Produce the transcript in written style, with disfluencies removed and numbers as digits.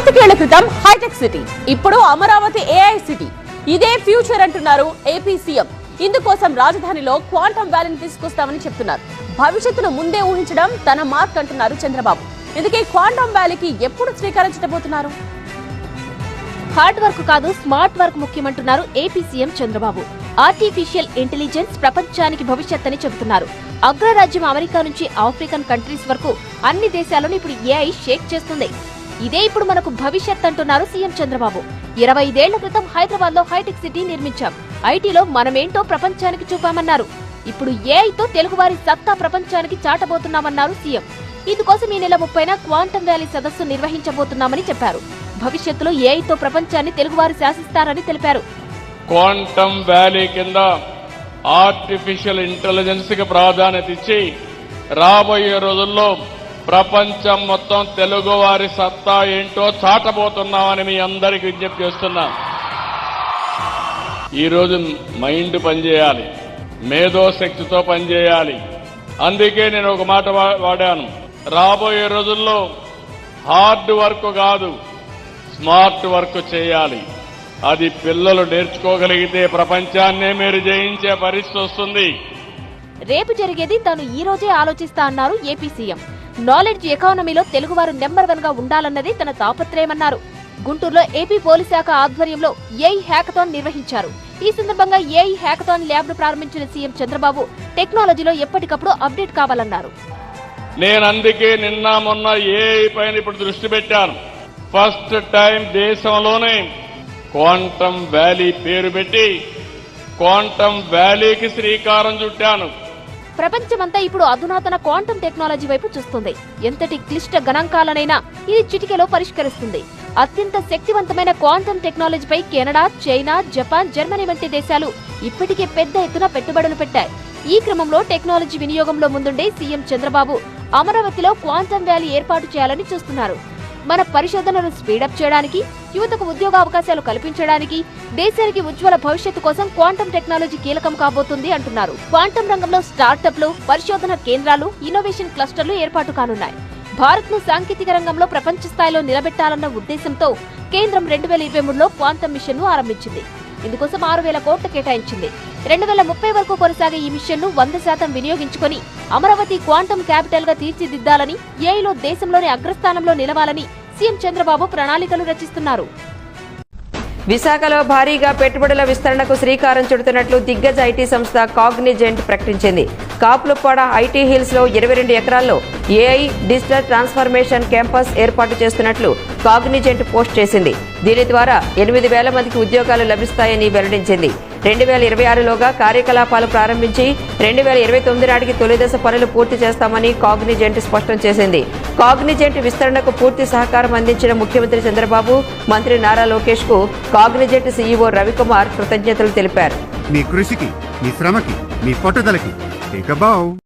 పాతికేళ్ల క్రితం hitech city, ఇప్పుడు అమరావతి ఏఐ సిటీ. ఇదే ఫ్యూచర్ అంటున్నారు ఏపీ సీఎం. ఇందుకోసం రాజధానిలో క్వాంటమ్ వ్యాలీని తీసుకొస్తామని చెప్తున్నారు. భవిష్యత్తును ముందే ఊహించడం తన మార్క్ అంటున్నారు చంద్రబాబు. ఇందుకే క్వాంటమ్ వ్యాలీకి ఎప్పుడు శ్రీకారం చుట్టబోతున్నారు? హార్డ్ వర్క్ కాదు, స్మార్ట్ వర్క్ ముఖ్యమంటున్నారు AP CM Chandrababu. Artificial intelligence ప్రపంచానికి భవిష్యత్ అని చెబుతున్నారు. అగ్రరాజ్యం అమెరికా నుంచి ఆఫ్రికన్ కంట్రీస్ వరకు అన్ని దేశాలను ఇప్పుడు ఏఐ షేక్ చేస్తుంది. ఇదే ఇప్పుడు మనకు భవిష్యత్ అంటున్నారు సీఎం చంద్రబాబు. 25 ఏళ్ల క్రితం హైదరాబాద్ లో హైటెక్ సిటీ నిర్మించాం. ఐటీలో మనమేంటో ప్రపంచానికి చూపామన్నారు. ఇప్పుడు ఏఐతో తెలుగువారి సత్తా ప్రపంచానికి చాటబోతున్నామన్నారు సీఎం. ఇందుకోసం ఈ నెల 30న క్వాంటమ్ వ్యాలీ సదస్సు నిర్వహించబోతున్నామని చెప్పారు. భవిష్యత్తులో ఏఐతో ప్రపంచాన్ని తెలుగువారు శాసిస్తారని తెలిపారు. క్వాంటమ్ వ్యాలీ కింద ఆర్టిఫిషియల్ ఇంటెలిజెన్స్ కి ప్రాధాన్యత ఇచ్చి రాబోయే రోజుల్లో ప్రపంచం మొత్తం తెలుగు వారి సత్తా ఏంటో చాటబోతున్నామని మీ అందరికీ విజ్ఞప్తి చేస్తున్నా. ఈరోజు మైండ్ పనిచేయాలి, మేధోశక్తితో పనిచేయాలి. అందుకే నేను ఒక మాట వాడాను, రాబోయే రోజుల్లో హార్డ్ వర్క్ కాదు, స్మార్ట్ వర్క్ చేయాలి. అది పిల్లలు నేర్చుకోగలిగితే ప్రపంచాన్నే మీరు జయించే పరిస్థితి వస్తుంది. రేపు జరిగేది తాను ఈ రోజే ఆలోచిస్తా అన్నారు ఏపీ సీఎం. నాలెడ్జ్ ఎకానమీలో తెలుగువారు నెంబర్ 1 గా ఉండాలన్నది తన తాపత్రయమన్నారు. గుంటూరులో ఏపీ పోలీస్ శాఖ ఆధ్వర్యంలో ఏఐ హ్యాకథాన్ నిర్వహించారు. ఈ సందర్భంగా ఏఐ హ్యాకథాన్ ల్యాబ్ ను ప్రారంభించిన సీఎం చంద్రబాబు టెక్నాలజీలో ఎప్పటికప్పుడు అప్డేట్ కావాలన్నారు. నేను అందుకే నిన్న మొన్న ఏఐ పైన ఇప్పుడు దృష్టి పెట్టాను. ఫస్ట్ టైం దేశంలోనే క్వాంటమ్ వ్యాలీ పేరు పెట్టి క్వాంటమ్ వ్యాలీకి శ్రీకారం చుట్టాను. ప్రపంచమంతా ఇప్పుడు అధునాతన క్వాంటమ్ టెక్నాలజీ వైపు చూస్తుంది. ఎంతటి క్లిష్ట గణాంకాలనైనా ఇది చిటికెలో పరిష్కరిస్తుంది. అత్యంత శక్తివంతమైన క్వాంటమ్ టెక్నాలజీపై కెనడా, చైనా, జపాన్, జర్మనీ వంటి దేశాలు ఇప్పటికే పెద్ద ఎత్తున పెట్టుబడులు పెట్టాయి. ఈ క్రమంలో టెక్నాలజీ వినియోగంలో ముందుండే సీఎం చంద్రబాబు అమరావతిలో క్వాంటమ్ వ్యాలీ ఏర్పాటు చేయాలని చూస్తున్నారు. మన పరిశోధనను స్పీడప్ చేయడానికి, యువతకు ఉద్యోగ అవకాశాలు కల్పించడానికి, దేశానికి ఉజ్వల భవిష్యత్తు కోసం క్వాంటమ్ టెక్నాలజీ కీలకం కాబోతుంది అంటున్నారు. క్వాంటమ్ రంగంలో స్టార్టప్లు, పరిశోధన కేంద్రాలు, ఇన్నోవేషన్ క్లస్టర్లు ఏర్పాటు కానున్నాయి. భారత్ ను సాంకేతిక రంగంలో ప్రపంచ స్థాయిలో నిలబెట్టాలన్న ఉద్దేశంతో కేంద్రం 2023లో క్వాంటమ్ మిషన్ ను ఆరంభించింది. ఇందుకోసం 6,000 కోట్లు కేటాయించింది. 2030 వరకు కొనసాగే ఈ మిషన్ ను 100% వినియోగించుకుని అమరావతి క్వాంటమ్ క్యాపిటల్ గా తీర్చిదిద్దాలని, ఏఐలో దేశంలోని అగ్రస్థానంలో నిలవాలని సీఎం చంద్రబాబు ప్రణాళికలు రచిస్తున్నారు. విశాఖలో భారీగా పెట్టుబడుల విస్తరణకు శ్రీకారం చుడుతున్నట్లు దిగ్గజ ఐటీ సంస్థ కాగ్నిజెంట్ ప్రకటించింది. కాపులుప్పాడ ఐటీ హిల్స్ లో 22 ఎకరాల్లో ఏఐ డిజిటల్ ట్రాన్స్ఫర్మేషన్ క్యాంపస్ ఏర్పాటు చేస్తున్నట్లు కాగ్నిజెంట్ పోస్ట్ చేసింది. దీని ద్వారా 8,000 మందికి ఉద్యోగాలు లభిస్తాయని వెల్లడించింది. 2026లోగా కార్యకలాపాలు ప్రారంభించి 2029 నాటికి తొలిదశ పనులు పూర్తి చేస్తామని కాగ్నిజెంట్ స్పష్టం చేసింది. కాగ్నిజెంట్ విస్తరణకు పూర్తి సహకారం అందించిన ముఖ్యమంత్రి చంద్రబాబు, మంత్రి నారా లోకేష్ కు కాగ్నిజెంట్ సీఈఓ రవికుమార్ కృతజ్ఞతలు తెలిపారు. మీ కృషికి, మీ శ్రమకి, మీ పట్టుదలకి